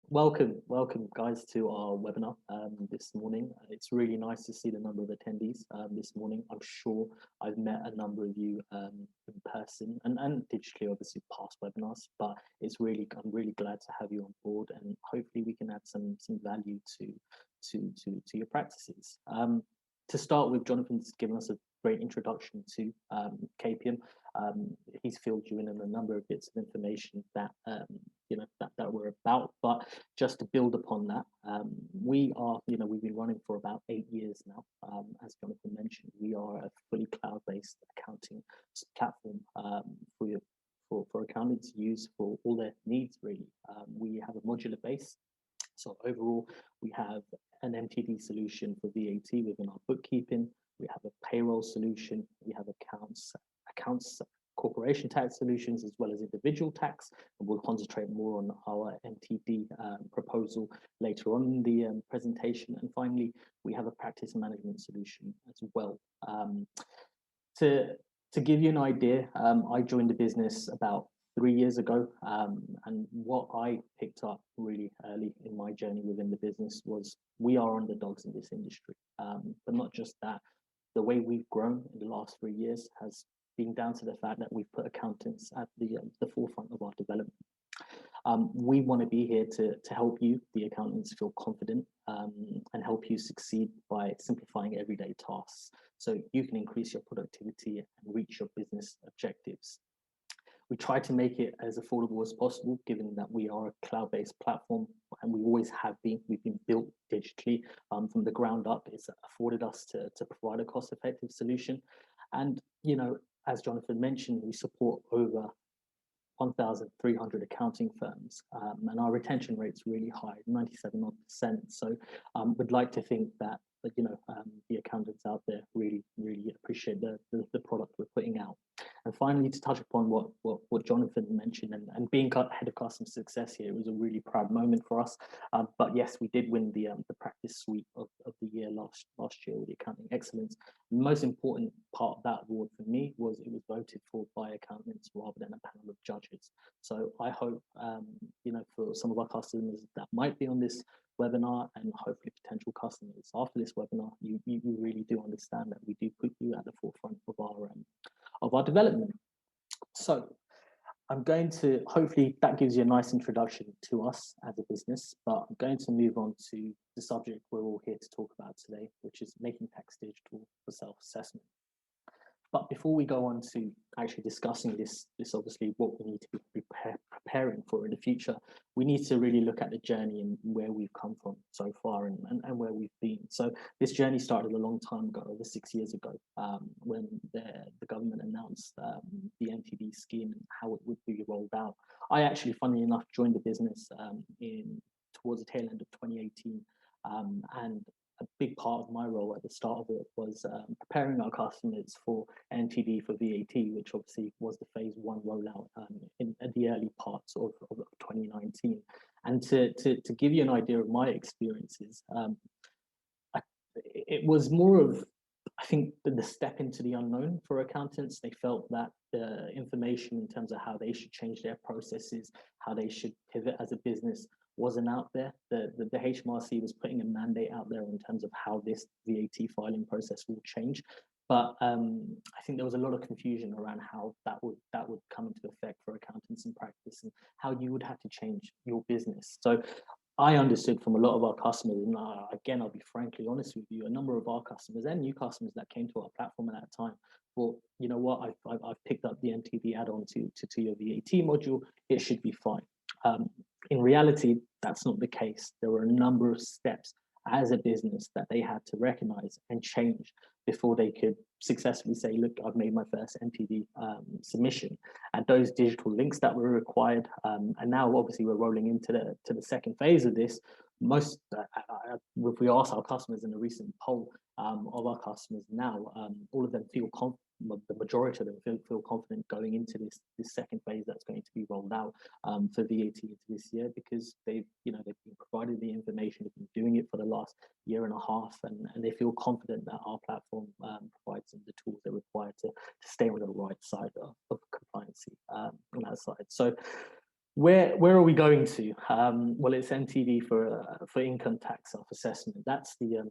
Welcome, guys, to our webinar this morning. It's really nice to see the number of attendees this morning. I'm sure I've met a number of you in person and digitally, obviously, past webinars. But I'm really glad to have you on board, and hopefully we can add some value to your practices. To start with, Jonathan's given us a great introduction to KPM. He's filled you in on a number of bits of information that that we're about. But just to build upon that, we've been running for about 8 years now. As Jonathan mentioned, we are a fully cloud-based accounting platform for accountants to use for all their needs. Really, we have a modular base. So overall, we have an MTD solution for VAT within our bookkeeping. We have a payroll solution. We have accounts corporation tax solutions, as well as individual tax. And we'll concentrate more on our MTD proposal later on in the presentation. And finally, we have a practice management solution as well. To give you an idea, I joined the business about 3 years ago, and what I picked up really early in my journey within the business was we are underdogs in this industry. But not just that, the way we've grown in the last 3 years has been down to the fact that we've put accountants at the forefront of our development. We want to be here to help you, the accountants, feel confident and help you succeed by simplifying everyday tasks so you can increase your productivity and reach your business objectives. We try to make it as affordable as possible, given that we are a cloud-based platform, and we always have been. We've been built digitally from the ground up. It's afforded us to provide a cost-effective solution. And, as Jonathan mentioned, we support over 1,300 accounting firms, and our retention rate's really high, 97%. So we'd like to think that the accountants out there really appreciate the product we're putting out. And finally, to touch upon what Jonathan mentioned, and being head of customer success here, it was a really proud moment for us. But yes, we did win the practice suite of the year last year with the accounting excellence. The most important part of that award for me was it was voted for by accountants rather than a panel of judges. So I hope for some of our customers that might be on this webinar, and hopefully potential customers after this webinar, you really do understand that we do put you at the forefront of our development. So I'm going to, hopefully that gives you a nice introduction to us as a business, but I'm going to move on to the subject we're all here to talk about today, which is making tax digital for self-assessment. But before we go on to actually discussing this obviously what we need to be preparing for in the future, we need to really look at the journey and where we've come from so far and where we've been. So this journey started a long time ago, over 6 years ago, when the government announced the MTD scheme and how it would be rolled out. I actually, funnily enough, joined the business towards the tail end of 2018, and a big part of my role at the start of it was preparing our customers for MTD for VAT, which obviously was the phase 1 rollout in the early parts of 2019. And to give you an idea of my experiences, it was more of, I think, the step into the unknown for accountants. They felt that the information in terms of how they should change their processes, how they should pivot as a business, wasn't out there. The HMRC was putting a mandate out there in terms of how this VAT filing process will change. But I think there was a lot of confusion around how that would come into effect for accountants in practice and how you would have to change your business. So I understood from a lot of our customers, and again, I'll be frankly honest with you, a number of our customers and new customers that came to our platform at that time, well, you know what, I've picked up the MTD add-on to your VAT module, it should be fine. In reality, that's not the case. There were a number of steps as a business that they had to recognize and change before they could successfully say, look, I've made my first MTD submission. And those digital links that were required, and now obviously we're rolling into the second phase of this. Most, if we ask our customers in a recent poll of our customers now, all of them feel the majority of them feel confident going into this second phase that's going to be rolled out for VAT into this year, because they've been provided the information, they've been doing it for the last year and a half, and they feel confident that our platform provides them the tools they're required to stay on the right side of compliancy on that side. So Where are we going to? Well, it's MTD for income tax self-assessment. That's the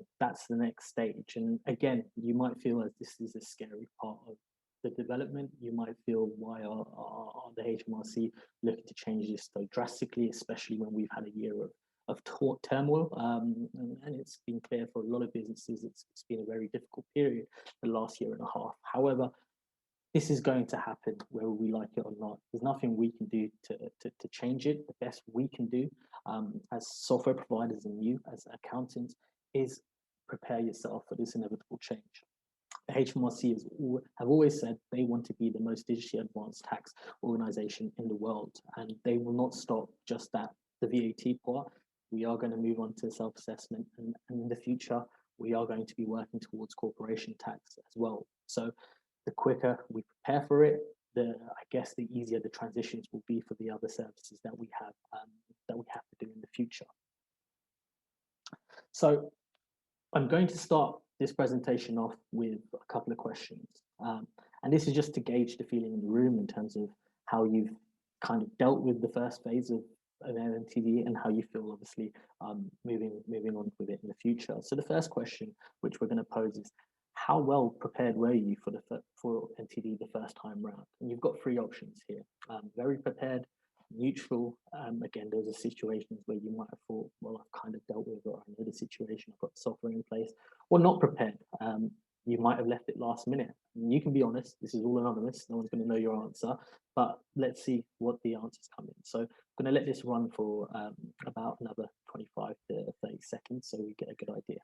next stage. And again, you might feel as this is a scary part of the development. You might feel, why are the HMRC looking to change this so drastically, especially when we've had a year of turmoil, and it's been clear for a lot of businesses it's been a very difficult period the last year and a half. However, this is going to happen whether we like it or not. There's nothing we can do to change it. The best we can do as software providers and you as accountants is prepare yourself for this inevitable change. The HMRC have always said they want to be the most digitally advanced tax organization in the world, and they will not stop just at the VAT part. We are going to move on to self-assessment, and in the future, we are going to be working towards corporation tax as well. So the quicker we prepare for it, I guess the easier the transitions will be for the other services that we have to do in the future. So I'm going to start this presentation off with a couple of questions. And this is just to gauge the feeling in the room in terms of how you've kind of dealt with the first phase of MTD and how you feel, obviously, moving on with it in the future. So the first question which we're going to pose is, how well prepared were you for MTD the first time round? And you've got three options here: very prepared, neutral. Again, those are situations where you might have thought, well, I've kind of dealt with, or I know the situation, I've got the software in place. Or not prepared. You might have left it last minute. And you can be honest, this is all anonymous, no one's going to know your answer, but let's see what the answers come in. So I'm going to let this run for about another 25 to 30 seconds so we get a good idea.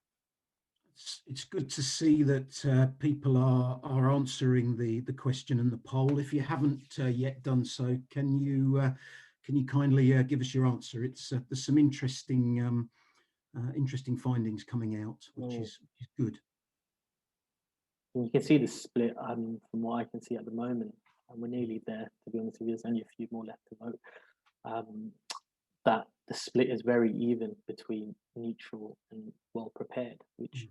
It's good to see that people are answering the question and the poll. If you haven't yet done so, can you kindly give us your answer? It's there's some interesting findings coming out, which is good. And you can see the split from what I can see at the moment, and we're nearly there, to be honest with you. There's only a few more left to vote. That the split is very even between neutral and well prepared, which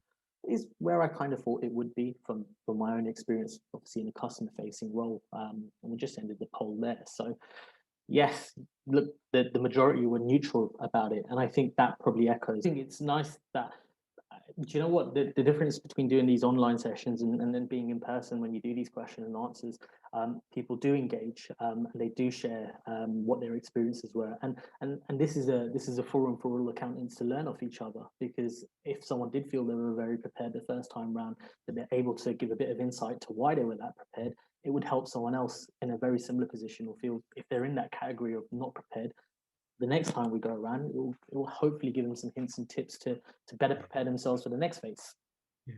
is where I kind of thought it would be from my own experience, obviously in a customer facing role. And we just ended the poll there. So yes, look, the majority were neutral about it. And I think that probably echoes. I think it's nice that, do you know what, the difference between doing these online sessions and then being in person when you do these question and answers, people do engage, and they do share what their experiences were, and this is a forum for all accountants to learn off each other, because if someone did feel they were very prepared the first time round, that they're able to give a bit of insight to why they were that prepared, it would help someone else in a very similar position, or feel if they're in that category of not prepared, the next time we go around, it will hopefully give them some hints and tips to better prepare themselves for the next phase. Yeah,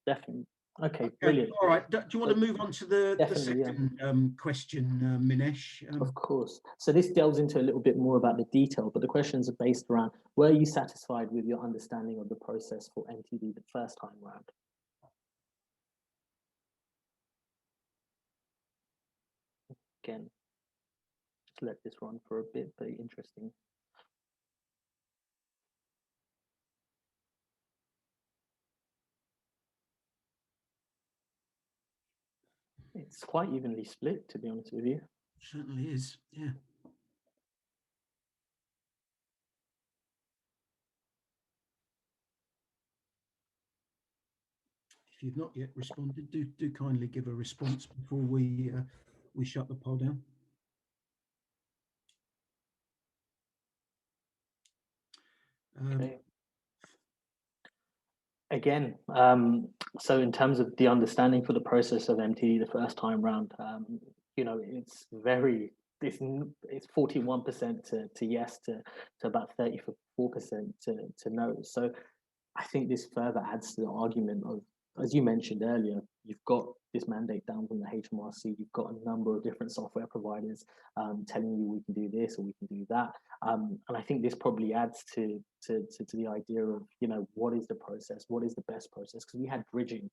definitely. Okay, brilliant. All right. Do you want to move on to the second question, Minesh? Of course. So this delves into a little bit more about the detail, but the questions are based around, were you satisfied with your understanding of the process for MTD the first time round? Again, just let this run for a bit, very interesting. It's quite evenly split, to be honest with you. Certainly is, yeah. If you've not yet responded, do kindly give a response before we shut the poll down. Okay. Again, so in terms of the understanding for the process of MTD the first time round, you know, it's 41% to yes to about 34% to no. So I think this further adds to the argument of, as you mentioned earlier, you've got this mandate down from the HMRC, you've got a number of different software providers telling you we can do this or we can do that. And I think this probably adds to the idea of, you know, what is the process? What is the best process? Because we had bridging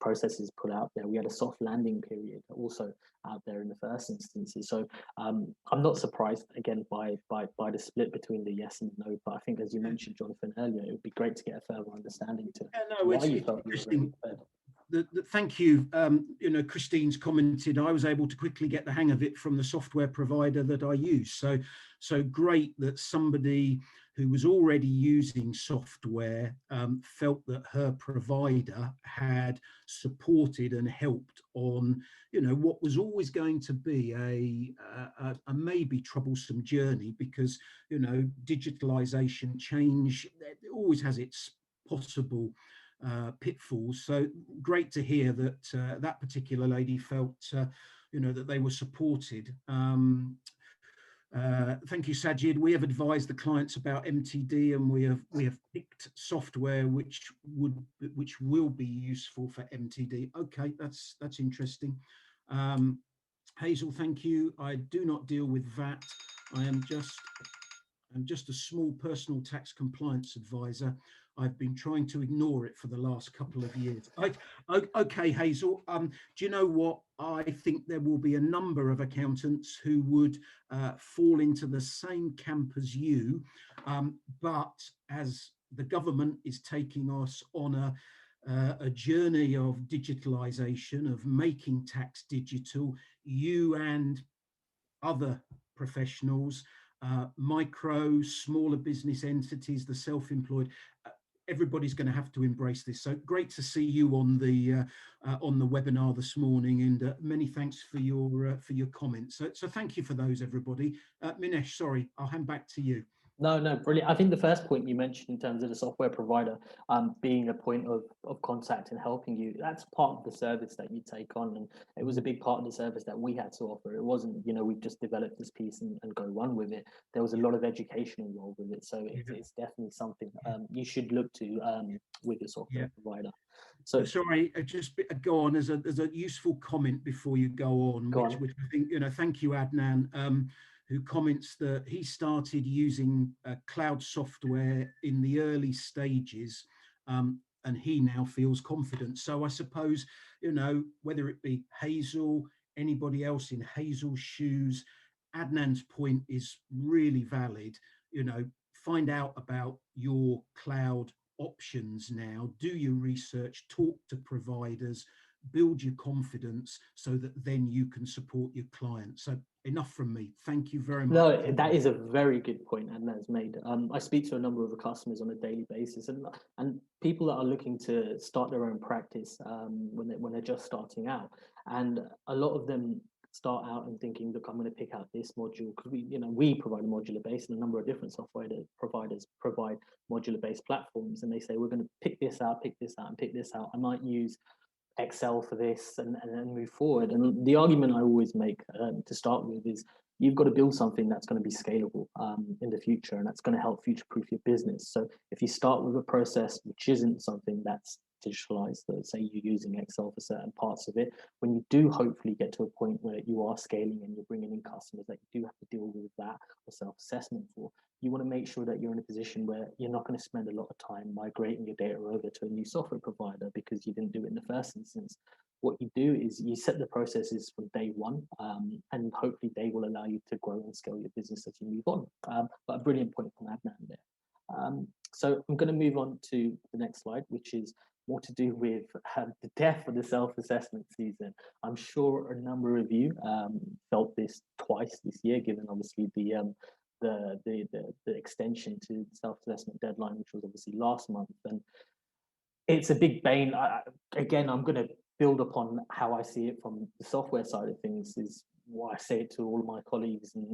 processes put out there. We had a soft landing period also out there in the first instances. So I'm not surprised, again, by the split between the yes and no. But I think, as you mentioned, Jonathan, earlier, it would be great to get a further understanding to why you felt you were very prepared. Thank you. Christine's commented, I was able to quickly get the hang of it from the software provider that I use. So great that somebody who was already using software felt that her provider had supported and helped on, what was always going to be a maybe troublesome journey, because, digitalization, change, it always has its possible pitfalls. So great to hear that that particular lady felt, that they were supported. Thank you, Sajid. We have advised the clients about MTD, and we have picked software which will be useful for MTD. Okay, that's interesting. Hazel, thank you. I do not deal with VAT. I'm just a small personal tax compliance advisor. I've been trying to ignore it for the last couple of years. Okay, Hazel, do you know what? I think there will be a number of accountants who would fall into the same camp as you, but as the government is taking us on a journey of digitalization, of making tax digital, you and other professionals, micro, smaller business entities, the self-employed, everybody's going to have to embrace this. So great to see you on the webinar this morning, and many thanks for your comments. So thank you for those, everybody. Minesh, sorry, I'll hand back to you. No, brilliant. I think the first point you mentioned in terms of the software provider being a point of contact and helping you, that's part of the service that you take on. And it was a big part of the service that we had to offer. It wasn't, we just developed this piece and go run with it. There was a lot of education involved with it. So it's definitely something you should look to with your software provider. So sorry, just go on. There's a useful comment before you go on, which I think, thank you, Adnan. Who comments that he started using cloud software in the early stages, and he now feels confident. So I suppose, whether it be Hazel, anybody else in Hazel's shoes, Adnan's point is really valid. Find out about your cloud options now, do your research, talk to providers, build your confidence so that then you can support your clients. So enough from me. Thank you very much. No, that is a very good point Adnan's made. I speak to a number of the customers on a daily basis, and people that are looking to start their own practice when they're just starting out, and a lot of them start out and thinking, look, I'm going to pick out this module, because we provide a modular base, and a number of different software providers provide modular based platforms, and they say we're going to pick this out, and pick this out. I might use Excel for this and then move forward. And the argument I always make to start with is you've got to build something that's going to be scalable in the future, and that's going to help future proof your business. So if you start with a process which isn't something that's digitalized, say you're using Excel for certain parts of it, when you do hopefully get to a point where you are scaling and you're bringing in customers that you do have to deal with that or self-assessment for, you want to make sure that you're in a position where you're not going to spend a lot of time migrating your data over to a new software provider because you didn't do it in the first instance. What you do is you set the processes from day one, and hopefully they will allow you to grow and scale your business as you move on. But a brilliant point from Adnan there. So I'm going to move on to the next slide, which is more to do with the death of the self-assessment season. I'm sure a number of you felt this twice this year, given obviously the extension to the self-assessment deadline, which was obviously last month. And it's a big bane. Again, I'm going to build upon how I see it from the software side of things, is why I say it to all of my colleagues and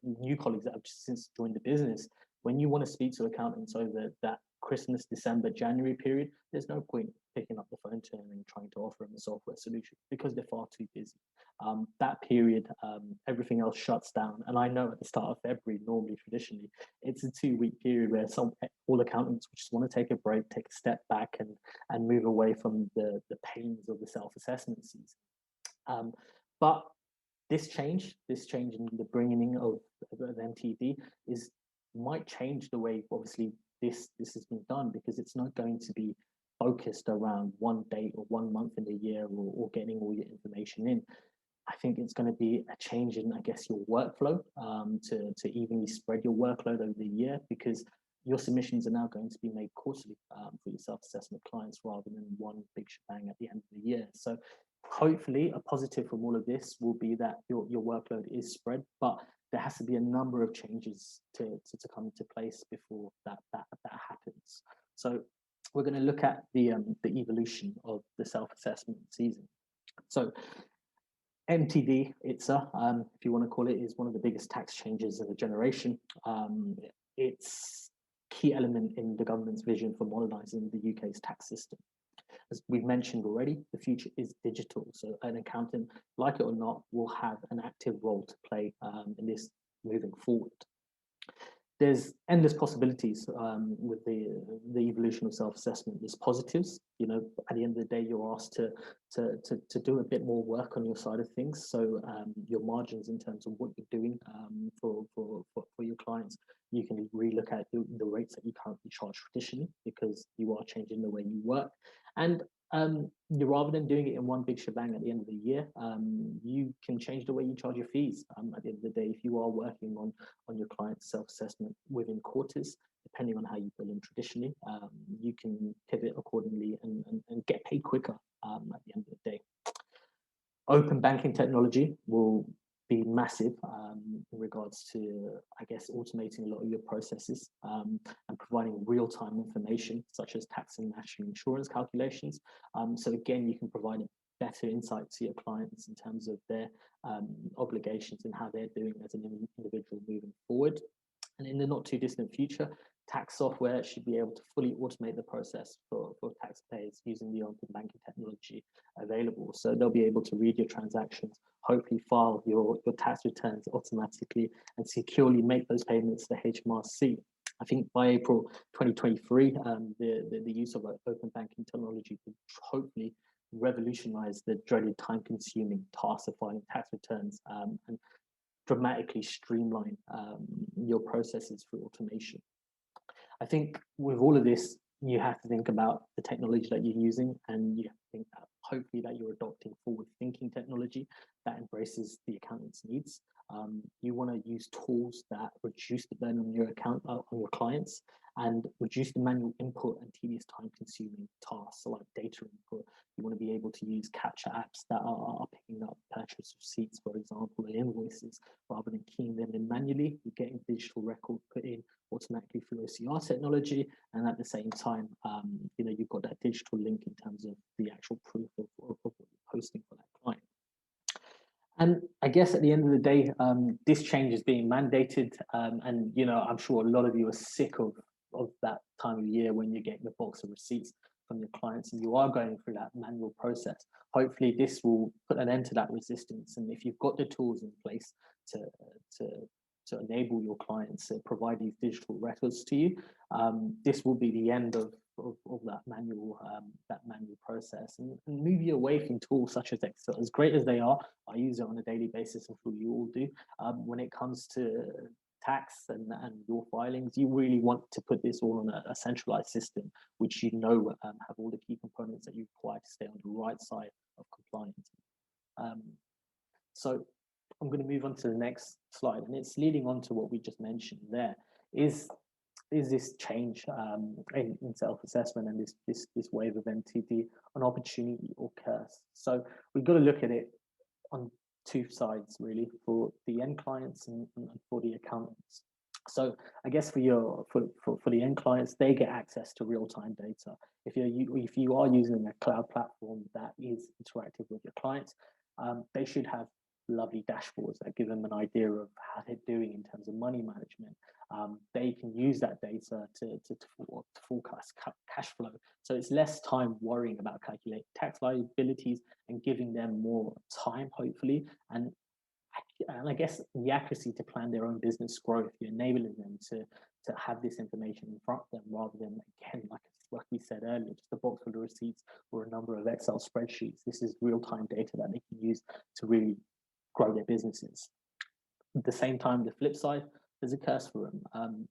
new colleagues that have just since joined the business. When you want to speak to accountants over that Christmas, December, January period, there's no point picking up the phone to them and trying to offer them a software solution because they're far too busy. That period, everything else shuts down. And I know at the start of February, normally, traditionally, it's a 2-week period where all accountants just want to take a break, take a step back and move away from the pains of the self-assessment season. But this change in the bringing in of MTD might change the way, obviously, this has been done, because it's not going to be focused around one date or 1 month in the year or getting all your information in. I think it's going to be a change in, I guess, your workflow to evenly spread your workload over the year, because your submissions are now going to be made quarterly for your self-assessment clients rather than one big shebang at the end of the year. So hopefully a positive from all of this will be that your workload is spread, but there has to be a number of changes to come into place before that happens. So we're going to look at the evolution of the self-assessment season. So MTD ITSA, if you want to call it, is one of the biggest tax changes of the generation. It's key element in the government's vision for modernizing the UK's tax system. As we've mentioned already, the future is digital. So an accountant, like it or not, will have an active role to play in this moving forward. There's endless possibilities with the evolution of self-assessment. There's positives, at the end of the day, you're asked to do a bit more work on your side of things. So your margins in terms of what you're doing for your clients, you can relook at the rates that you currently charge traditionally because you are changing the way you work. And rather than doing it in one big shebang at the end of the year, you can change the way you charge your fees. At the end of the day, if you are working on your client's self-assessment within quarters, depending on how you bill them traditionally, you can pivot accordingly and get paid quicker at the end of the day. Open banking technology will be massive in regards to, I guess, automating a lot of your processes and providing real-time information such as tax and national insurance calculations. So again, you can provide better insight to your clients in terms of their obligations and how they're doing as an individual moving forward. And in the not too distant future, tax software should be able to fully automate the process for taxpayers using the open banking technology available. So they'll be able to read your transactions, hopefully file your tax returns automatically and securely make those payments to HMRC. I think by April 2023, the use of open banking technology will hopefully revolutionize the dreaded time-consuming task of filing tax returns and dramatically streamline your processes through automation. I think with all of this, you have to think about the technology that you're using, and you have to think that hopefully that you're adopting forward-thinking technology that embraces the accountant's needs. You want to use tools that reduce the burden on your your clients, and reduce the manual input and tedious time-consuming tasks, so like data input. You want to be able to use capture apps that are picking up purchase receipts, for example, and invoices, rather than keying them in manually. You're getting digital record put in automatically through OCR technology, and at the same time, you've got that digital link in terms of the actual proof of what you're posting for that client. And I guess at the end of the day, this change is being mandated, and I'm sure a lot of you are sick of that time of year when you're getting the box of receipts from your clients and you are going through that manual process. Hopefully, this will put an end to that resistance, and if you've got the tools in place to enable your clients to provide these digital records to you, this will be the end of that manual process, and move you away from tools such as Excel. As great as they are, I use it on a daily basis. I'm sure you all do. When it comes to tax and your filings, you really want to put this all on a centralized system, which have all the key components that you require to stay on the right side of compliance. So I'm going to move on to the next slide, and it's leading on to what we just mentioned there. Is this change in self-assessment and this wave of MTD an opportunity or curse? So we've got to look at it on two sides, really, for the end clients and for the accountants. So I guess for the end clients, they get access to real-time data. If you are using a cloud platform that is interactive with your clients, they should have lovely dashboards that give them an idea of how they're doing in terms of money management. They can use that data to forecast cash flow. So it's less time worrying about calculating tax liabilities and giving them more time, hopefully, and I guess the accuracy to plan their own business growth. You're enabling them to have this information in front of them, rather than, again, like we said earlier, just a box full of receipts or a number of Excel spreadsheets. This is real-time data that they can use to really grow their businesses. At the same time, the flip side, there's a curse for them.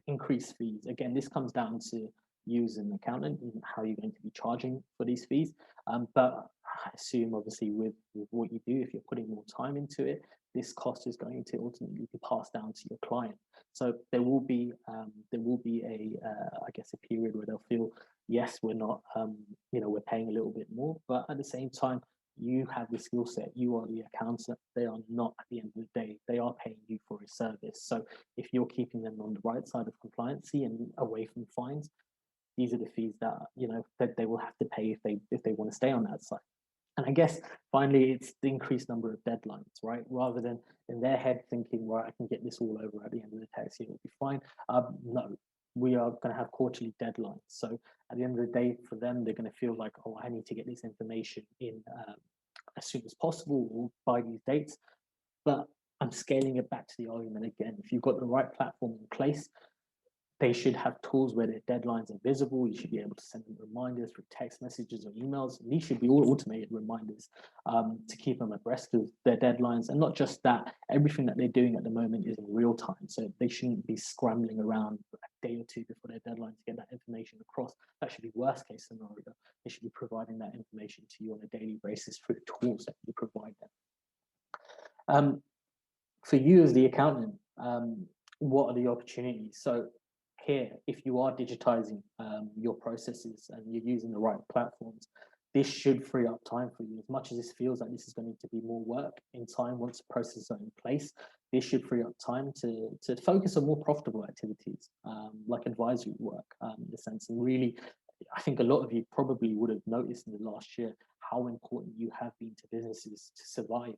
Increased fees. Again, this comes down to you as an accountant and how you're going to be charging for these fees. But I assume, obviously, with what you do, if you're putting more time into it, this cost is going to ultimately be passed down to your client. So there will be a I guess a period where they'll feel, yes, we're not we're paying a little bit more, but at the same time, you have the skill set, you are the accountant, they are not. At the end of the day, they are paying you for a service. So if you're keeping them on the right side of compliancy and away from fines, these are the fees that that they will have to pay if they want to stay on that side. And I guess finally, it's the increased number of deadlines, right? Rather than in their head thinking, right, I can get this all over at the end of the tax year, it'll be fine. No, we are going to have quarterly deadlines. So at the end of the day, for them, they're going to feel like, oh, I need to get this information in as soon as possible or by these dates. But I'm scaling it back to the argument again. If you've got the right platform in place, they should have tools where their deadlines are visible. You should be able to send them reminders through text messages or emails. And these should be all automated reminders to keep them abreast of their deadlines. And not just that, everything that they're doing at the moment is in real time. So they shouldn't be scrambling around a day or two before their deadline to get that information across. That should be worst case scenario. They should be providing that information to you on a daily basis through the tools that you provide them. For you as the accountant, what are the opportunities? So here, if you are digitizing your processes and you're using the right platforms, this should free up time for you. As much as this feels like this is going to be more work in time once the processes are in place, this should free up time to focus on more profitable activities like advisory work in the sense. And really, I think a lot of you probably would have noticed in the last year how important you have been to businesses to survive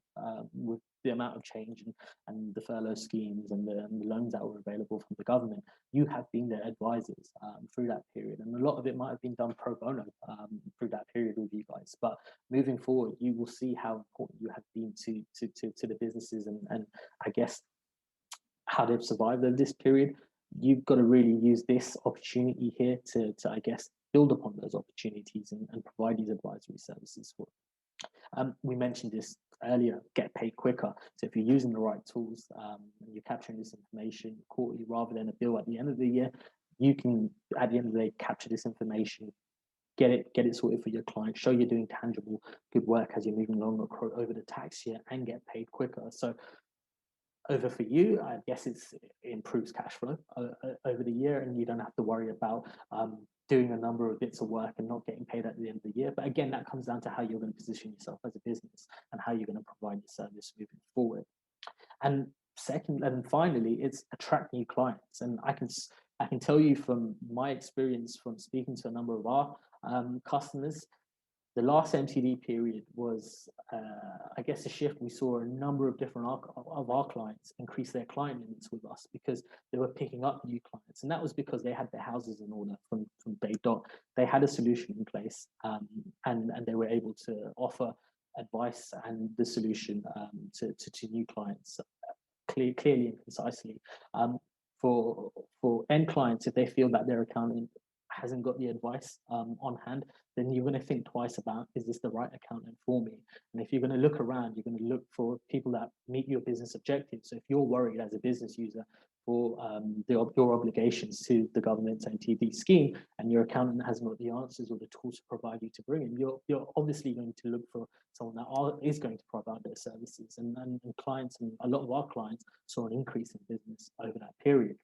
with the amount of change and the furlough schemes and the loans that were available from the government. You have been their advisors through that period. And a lot of it might have been done pro bono through that period with you guys. But moving forward, you will see how important you have been to the businesses and I guess how they've survived over this period. You've got to really use this opportunity here to I guess, build upon those opportunities and provide these advisory services for them. We mentioned this earlier, get paid quicker. So if you're using the right tools and you're capturing this information quarterly rather than a bill at the end of the year, you can, at the end of the day, capture this information, get it sorted for your client, show you're doing tangible good work as you're moving along over the tax year and get paid quicker. So over for you, I guess it improves cash flow over the year, and you don't have to worry about doing a number of bits of work and not getting paid at the end of the year. But again, that comes down to how you're going to position yourself as a business and how you're going to provide your service moving forward. And second, and finally, it's attract new clients. And I can tell you from my experience from speaking to a number of our customers, the last MTD period was, I guess, a shift. We saw a number of different of our clients increase their client limits with us because they were picking up new clients, and that was because they had their houses in order from day dot. They had a solution in place, and they were able to offer advice and the solution to new clients clearly and concisely. For end clients, if they feel that their accountant hasn't got the advice on hand, then you're going to think twice about, is this the right accountant for me? And if you're going to look around, you're going to look for people that meet your business objectives. So if you're worried as a business user for your obligations to the government's MTD scheme, and your accountant hasn't got the answers or the tools to provide you to bring in, you're obviously going to look for someone that is going to provide their services. And clients, and a lot of our clients, saw an increase in business over that period.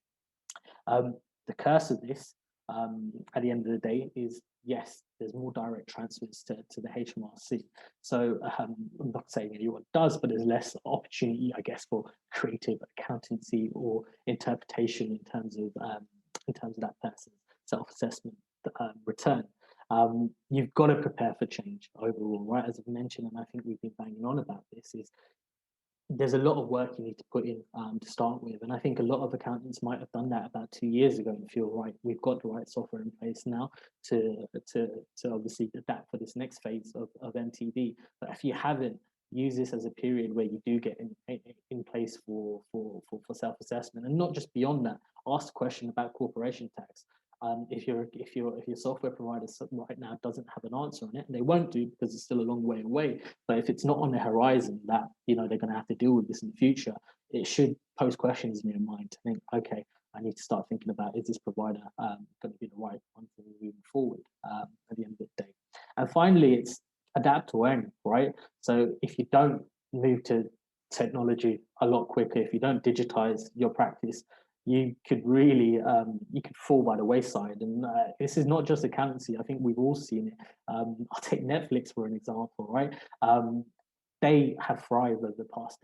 The curse of this, at the end of the day, is yes, there's more direct transfers to the HMRC. So I'm not saying anyone does, but there's less opportunity, I guess, for creative accountancy or interpretation in terms of that person's self-assessment return. You've got to prepare for change overall, right? As I've mentioned, and I think we've been banging on about this, is there's a lot of work you need to put in to start with. And I think a lot of accountants might have done that about 2 years ago and feel, right, we've got the right software in place now to obviously adapt for this next phase of MTD. But if you haven't, use this as a period where you do get in place for self-assessment. And not just beyond that, ask the question about corporation tax. If your software provider right now doesn't have an answer on it, and they won't do because it's still a long way away, but if it's not on the horizon that they're going to have to deal with this in the future, it should pose questions in your mind to think, okay, I need to start thinking about, is this provider going to be the right one for me moving forward at the end of the day. And finally, it's adapt to earn, right? So if you don't move to technology a lot quicker, if you don't digitize your practice, you could really you could fall by the wayside. And this is not just accountancy. I think we've all seen it. I'll take Netflix for an example, right? They have thrived over the past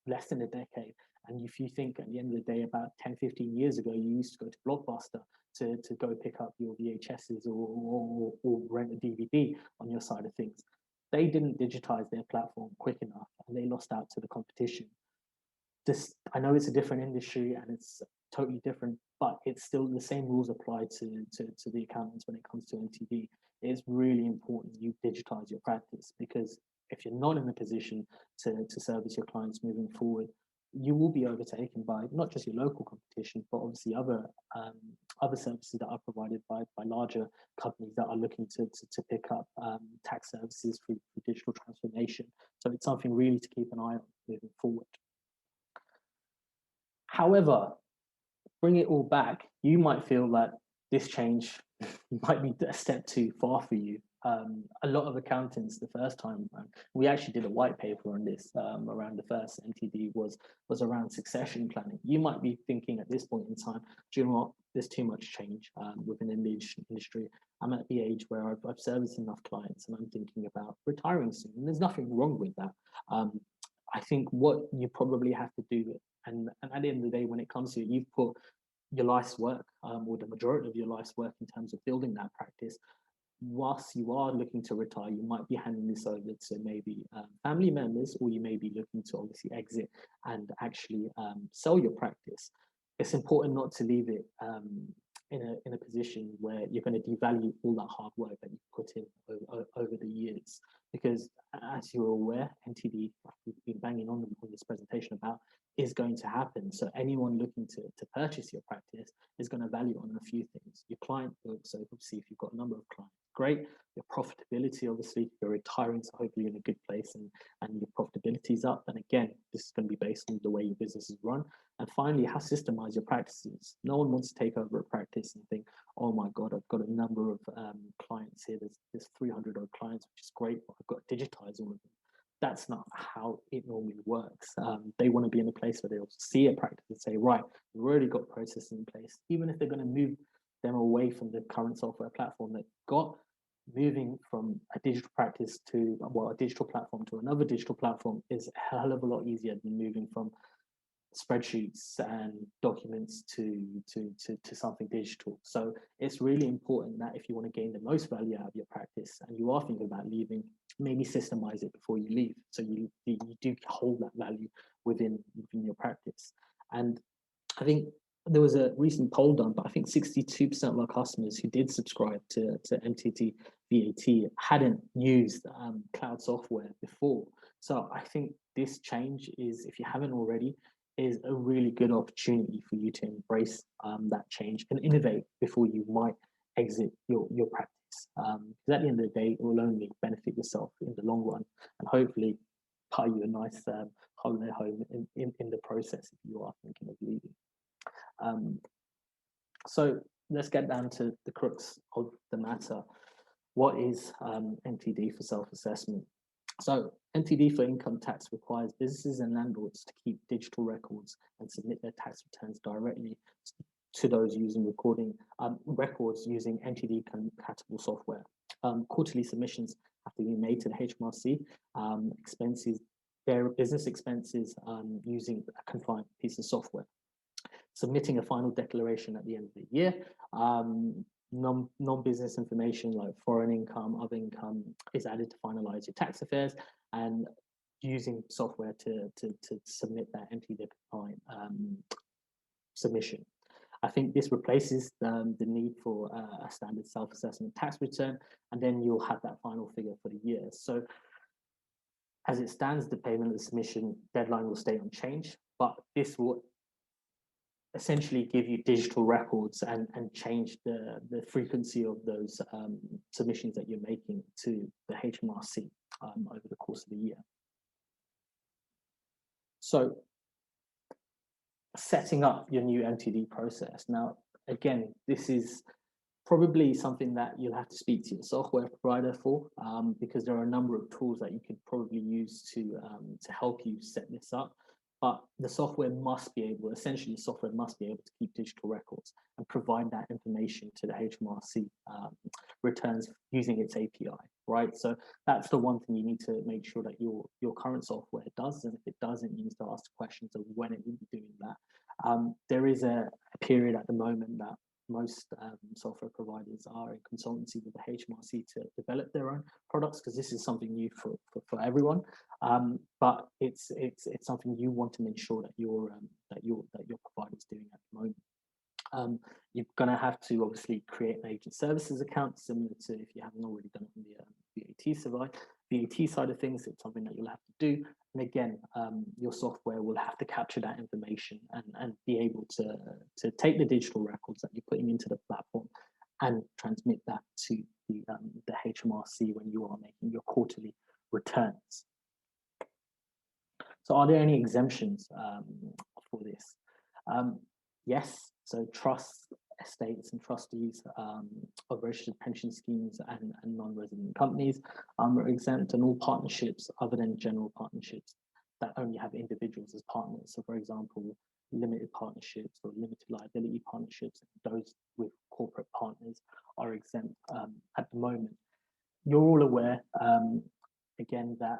less than a decade. And if you think at the end of the day, about 10, 15 years ago, you used to go to Blockbuster to go pick up your VHSs or rent a DVD on your side of things. They didn't digitize their platform quick enough and they lost out to the competition. I know it's a different industry and it's totally different, but it's still the same rules apply to the accountants when it comes to MTD. It's really important you digitize your practice, because if you're not in a position to service your clients moving forward, you will be overtaken by not just your local competition, but obviously other services that are provided by larger companies that are looking to pick up tax services through digital transformation. So it's something really to keep an eye on moving forward. However, bring it all back, you might feel that this change might be a step too far for you. A lot of accountants, the first time we actually did a white paper on this around the first MTD was around succession planning. You might be thinking at this point in time, do you know what? There's too much change within the industry. I'm at the age where I've serviced enough clients and I'm thinking about retiring soon. And there's nothing wrong with that. I think what you probably have to do, and at the end of the day, when it comes to it, you've put your life's work, or the majority of your life's work in terms of building that practice. Whilst you are looking to retire, you might be handing this over to maybe family members, or you may be looking to obviously exit and actually sell your practice. It's important not to leave it in a position where you're going to devalue all that hard work that you've put in over the years. Because as you're aware, MTD, we've been banging on this presentation about, is going to happen. So anyone looking to purchase your practice is going to value on a few things. Your client book, so obviously if you've got a number of clients, great. Your profitability, obviously, you're retiring, so hopefully you're in a good place and your profitability is up. And again, this is going to be based on the way your business is run. And finally, how systemize your practices. No one wants to take over a practice and think, oh my God, I've got a number of clients here. There's 300 odd clients, which is great, but I've got to digitize all of them. That's not how it normally works. They want to be in a place where they'll see a practice and say, right, we've already got processes in place. Even if they're going to move them away from the current software platform they've got, moving from a digital practice to, well, a digital platform to another digital platform is a hell of a lot easier than moving from spreadsheets and documents to something digital. So it's really important that if you want to gain the most value out of your practice and you are thinking about leaving, maybe systemize it before you leave, so you do hold that value within your practice. And I think there was a recent poll done, but I think 62% of our customers who did subscribe to MTD VAT hadn't used cloud software before. So I think this change is, if you haven't already, is a really good opportunity for you to embrace that change and innovate before you might exit your practice. Because at the end of the day, it will only benefit yourself in the long run, and hopefully buy you a nice holiday home in the process if you are thinking of leaving. So let's get down to the crux of the matter. What is MTD for self-assessment? So MTD for income tax requires businesses and landlords to keep digital records and submit their tax returns directly to those using records using MTD compatible software. Quarterly submissions have to be made to the HMRC. Their business expenses using a compliant piece of software. Submitting a final declaration at the end of the year. Non-business information like foreign income, other income is added to finalize your tax affairs, and using software to submit that MTD compliant submission. I think this replaces the need for a standard self-assessment tax return, and then you'll have that final figure for the year. So as it stands, the payment of the submission deadline will stay unchanged, but this will essentially give you digital records and change the frequency of those submissions that you're making to the HMRC over the course of the year. So setting up your new MTD process. Now, again, this is probably something that you'll have to speak to your software provider for, because there are a number of tools that you could probably use to help you set this up. but the software must be able, essentially, the software must be able to keep digital records and provide that information to the HMRC returns using its API, right? So that's the one thing you need to make sure that your current software does, and if it doesn't, you need to ask questions of when it will be doing that. There is a period at the moment that most software providers are in consultancy with the HMRC to develop their own products, because this is something new for everyone. But it's something you want to make sure that your provider is doing at the moment. You're going to have to obviously create an agent services account, similar to if you haven't already done it on the VAT side of things. It's something that you'll have to do. And again, your software will have to capture that information and be able to take the digital records that you're putting into the platform and transmit that to the HMRC when you are making your quarterly returns. So are there any exemptions for this? Yes, so trusts, estates and trustees of registered pension schemes and non-resident companies are exempt, and all partnerships other than general partnerships that only have individuals as partners. So for example, limited partnerships or limited liability partnerships, those with corporate partners are exempt at the moment. You're all aware, again, that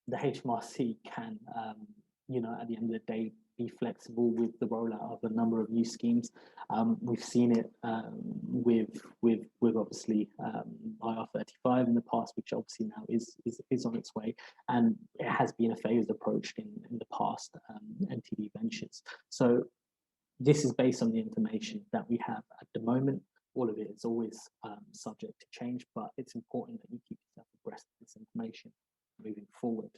the HMRC can, at the end of the day, be flexible with the rollout of a number of new schemes. We've seen it with obviously IR35 in the past, which obviously now is on its way, and it has been a phased approach in the past MTD ventures. So this is based on the information that we have at the moment. All of it is always subject to change, but it's important that you keep yourself abreast of this information moving forward.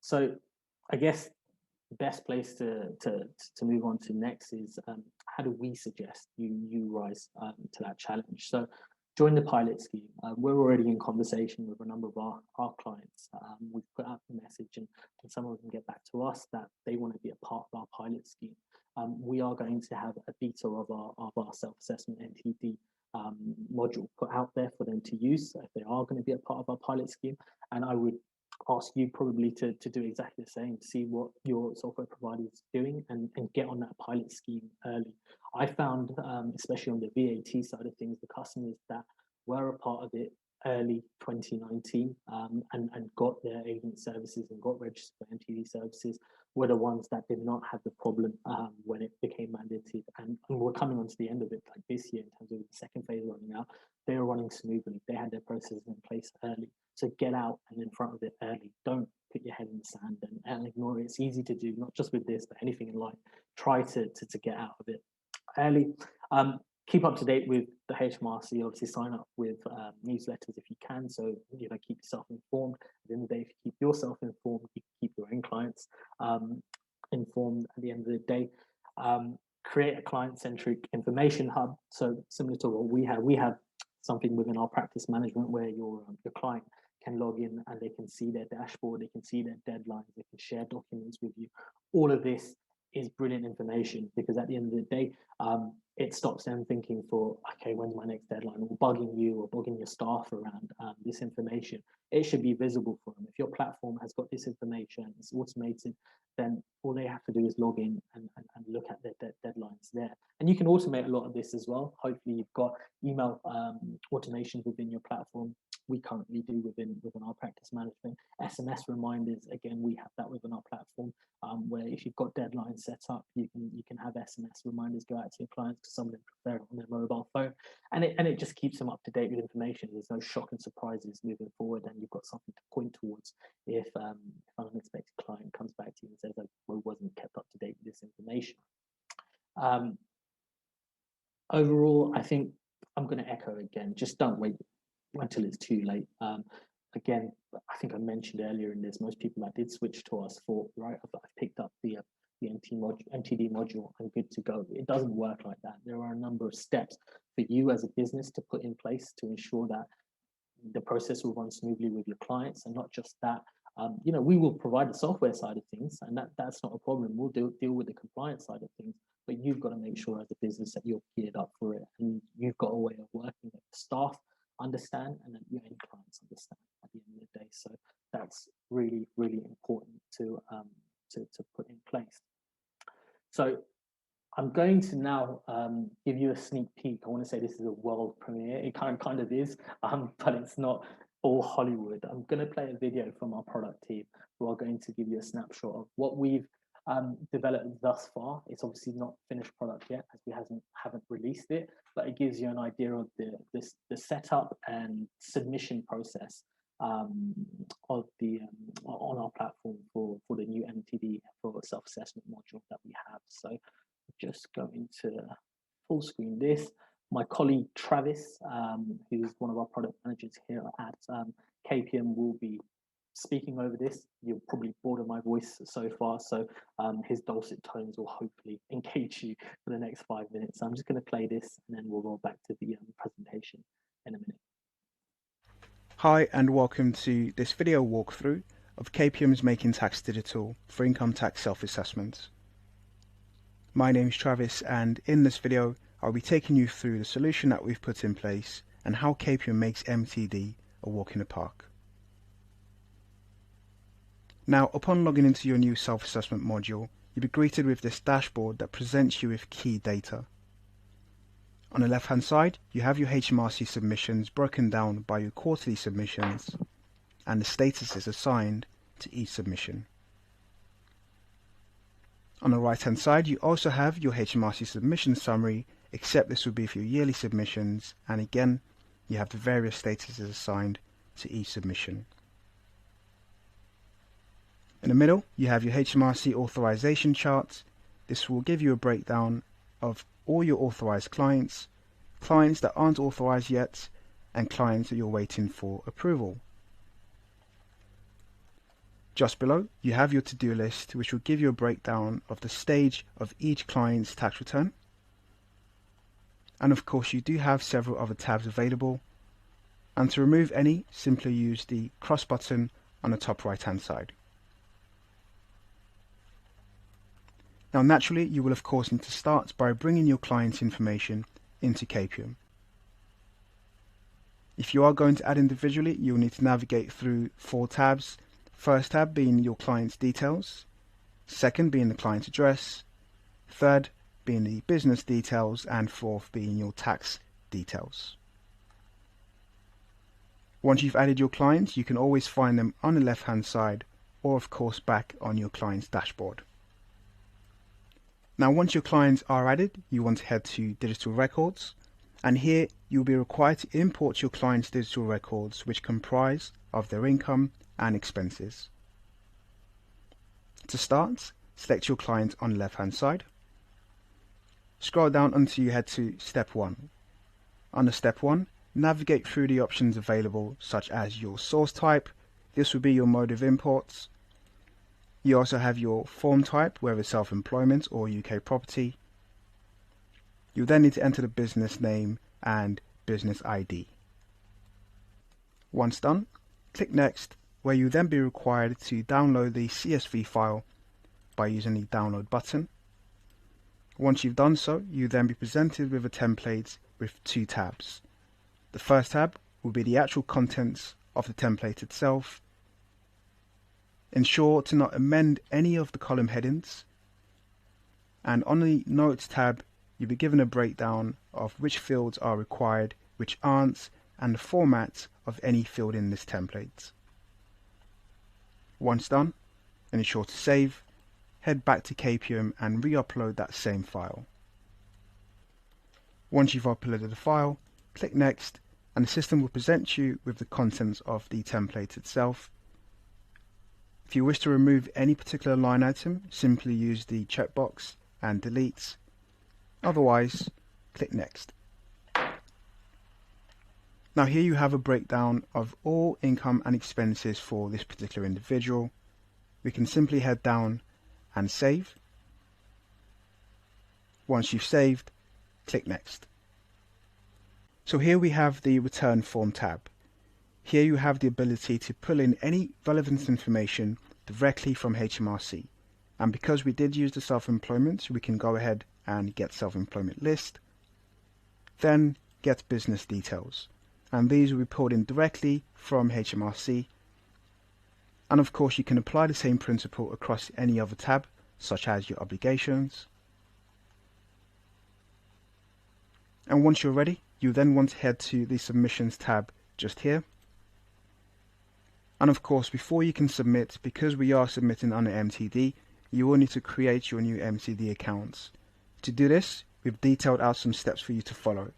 So I guess the best place to move on to next is how do we suggest you rise to that challenge? So join the pilot scheme. We're already in conversation with a number of our clients. We've put out the message, and some of them get back to us that they want to be a part of our pilot scheme. We are going to have a beta of our self-assessment MTD module put out there for them to use if they are going to be a part of our pilot scheme. And I would ask you probably to do exactly the same, see what your software provider is doing and get on that pilot scheme early. I found, especially on the VAT side of things, the customers that were a part of it early 2019 and got their agent services and got registered for MTD services were the ones that did not have the problem when it became mandated. And we're coming on to the end of it, like this year, in terms of the second phase running out. They were running smoothly. They had their processes in place early. So get out and in front of it early. Don't put your head in the sand and ignore it. It's easy to do, not just with this, but anything in life. Try to get out of it early. Keep up to date with the HMRC. Obviously, sign up with newsletters if you can. So keep yourself informed. At the end of the day, if you keep yourself informed, you keep your own clients informed. At the end of the day, create a client-centric information hub. So similar to what we have something within our practice management where your client can log in and they can see their dashboard, they can see their deadlines, they can share documents with you. All of this is brilliant information, because at the end of the day, it stops them thinking for, okay, when's my next deadline, or bugging you or bugging your staff around this information. It should be visible for them. If your platform has got this information, it's automated, then all they have to do is log in and look at their deadlines there. And you can automate a lot of this as well. Hopefully you've got email automations within your platform. We currently do within our practice management. SMS reminders, again, we have that within our platform, where if you've got deadlines set up, you can have SMS reminders go out to your clients, because some of them prefer it on their mobile phone, and it just keeps them up to date with information. There's no shock and surprises moving forward, and you've got something to point towards if an unexpected client comes back to you and says, "I wasn't kept up to date with this information." Overall, I think I'm going to echo again, just don't wait until it's too late. Again, I think I mentioned earlier in this, most people that did switch to us thought, right, I've picked up the MTD module, I'm good to go. It doesn't work like that. There are a number of steps for you as a business to put in place to ensure that the process will run smoothly with your clients. And not just that, we will provide the software side of things, and that's not a problem. We'll deal with the compliance side of things, but you've got to make sure as a business that you're geared up for it, and you've got a way of working that the staff understand and that your end clients understand at the end of the day. So that's really, really important to put in place. So I'm going to now give you a sneak peek. I want to say this is a world premiere. It kind of is, but it's not all Hollywood. I'm going to play a video from our product team who are going to give you a snapshot of what we've developed thus far. It's obviously not finished product yet, as we haven't released it, but it gives you an idea of the setup and submission process of the on our platform for the new MTD for self-assessment module that we have. So just going to full screen this. My colleague Travis, who's one of our product managers here at KPM, will be speaking over this. You're probably bored of my voice so far, so his dulcet tones will hopefully engage you for the next 5 minutes. So I'm just going to play this and then we'll roll back to the presentation in a minute. Hi and welcome to this video walkthrough of KPM's Making Tax Digital for income tax self-assessment. My name is Travis, and in this video I'll be taking you through the solution that we've put in place and how KPM makes MTD a walk in the park. Now, upon logging into your new self-assessment module, you'll be greeted with this dashboard that presents you with key data. On the left hand side, you have your HMRC submissions broken down by your quarterly submissions and the statuses assigned to each submission. On the right hand side, you also have your HMRC submission summary, except this would be for your yearly submissions, and again you have the various statuses assigned to each submission. In the middle, you have your HMRC authorization chart. This will give you a breakdown of all your authorized clients, clients that aren't authorized yet, and clients that you're waiting for approval. Just below, you have your to-do list, which will give you a breakdown of the stage of each client's tax return. And of course, you do have several other tabs available. And to remove any, simply use the cross button on the top right-hand side. Now, naturally, you will of course need to start by bringing your client's information into KPM. If you are going to add individually, you'll need to navigate through 4 tabs. First tab being your client's details, second being the client's address, third being the business details, and fourth being your tax details. Once you've added your clients, you can always find them on the left hand side or of course back on your client's dashboard. Now, once your clients are added, you want to head to digital records, and here you'll be required to import your client's digital records, which comprise of their income and expenses. To start, select your client on the left hand side. Scroll down until you head to step 1. Under step 1, navigate through the options available, such as your source type. This will be your mode of imports. You also have your form type, whether self-employment or UK property. You'll then need to enter the business name and business ID. Once done, click Next, where you'll then be required to download the CSV file by using the download button. Once you've done so, you'll then be presented with a template with 2 tabs. The first tab will be the actual contents of the template itself. Ensure to not amend any of the column headings. And on the Notes tab, you'll be given a breakdown of which fields are required, which aren't, and the format of any field in this template. Once done, ensure to save, head back to KPM and re-upload that same file. Once you've uploaded the file, click Next, and the system will present you with the contents of the template itself. If you wish to remove any particular line item, simply use the checkbox and delete. Otherwise, click Next. Now here you have a breakdown of all income and expenses for this particular individual. We can simply head down and save. Once you've saved, click Next. So here we have the Return Form tab. Here you have the ability to pull in any relevant information directly from HMRC. And because we did use the self-employment, we can go ahead and get self-employment list, then get business details. And these will be pulled in directly from HMRC. And of course, you can apply the same principle across any other tab, such as your obligations. And once you're ready, you then want to head to the Submissions tab just here. And of course, before you can submit, because we are submitting under MTD, you will need to create your new MTD accounts. To do this, we've detailed out some steps for you to follow.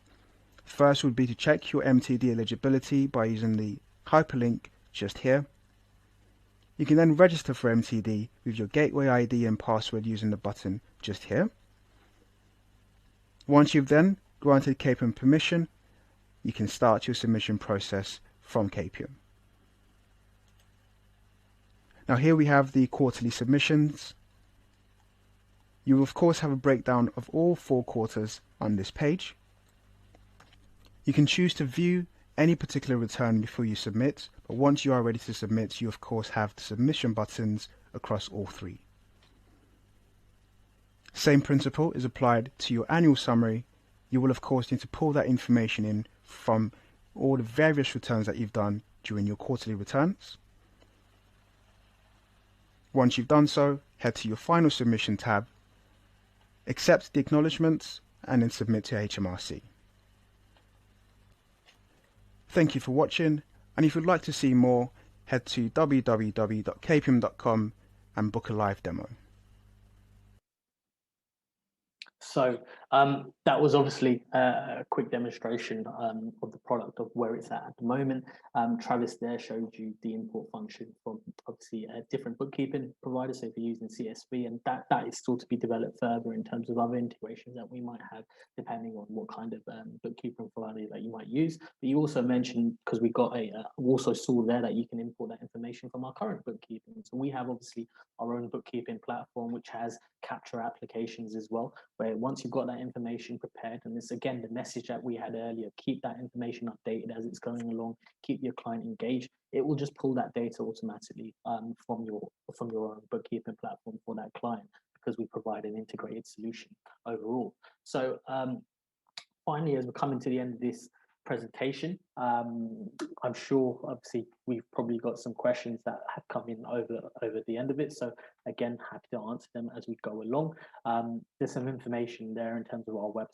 First would be to check your MTD eligibility by using the hyperlink just here. You can then register for MTD with your gateway ID and password using the button just here. Once you've then granted Capium permission, you can start your submission process from Capium. Now here we have the quarterly submissions. You will of course have a breakdown of all 4 quarters on this page. You can choose to view any particular return before you submit, but once you are ready to submit, you of course have the submission buttons across all 3. Same principle is applied to your annual summary. You will of course need to pull that information in from all the various returns that you've done during your quarterly returns. Once you've done so, head to your final submission tab, accept the acknowledgements, and then submit to HMRC. Thank you for watching, and if you'd like to see more, head to www.capium.com and book a live demo. So that was obviously a quick demonstration of the product, of where it's at the moment. Travis there showed you the import function from obviously different bookkeeping providers. So if you're using CSV, and that is still to be developed further in terms of other integrations that we might have, depending on what kind of bookkeeping provider that you might use. But you also mentioned, because we got we also saw there that you can import that information from our current bookkeeping. So we have obviously our own bookkeeping platform, which has capture applications as well, where once you've got that information prepared, and this again the message that we had earlier, keep that information updated as it's going along, keep your client engaged, it will just pull that data automatically from your own bookkeeping platform for that client, because we provide an integrated solution overall. So finally, as we're coming to the end of this presentation, I'm sure obviously we've probably got some questions that have come in over the end of it, so again, happy to answer them as we go along. There's some information there in terms of our website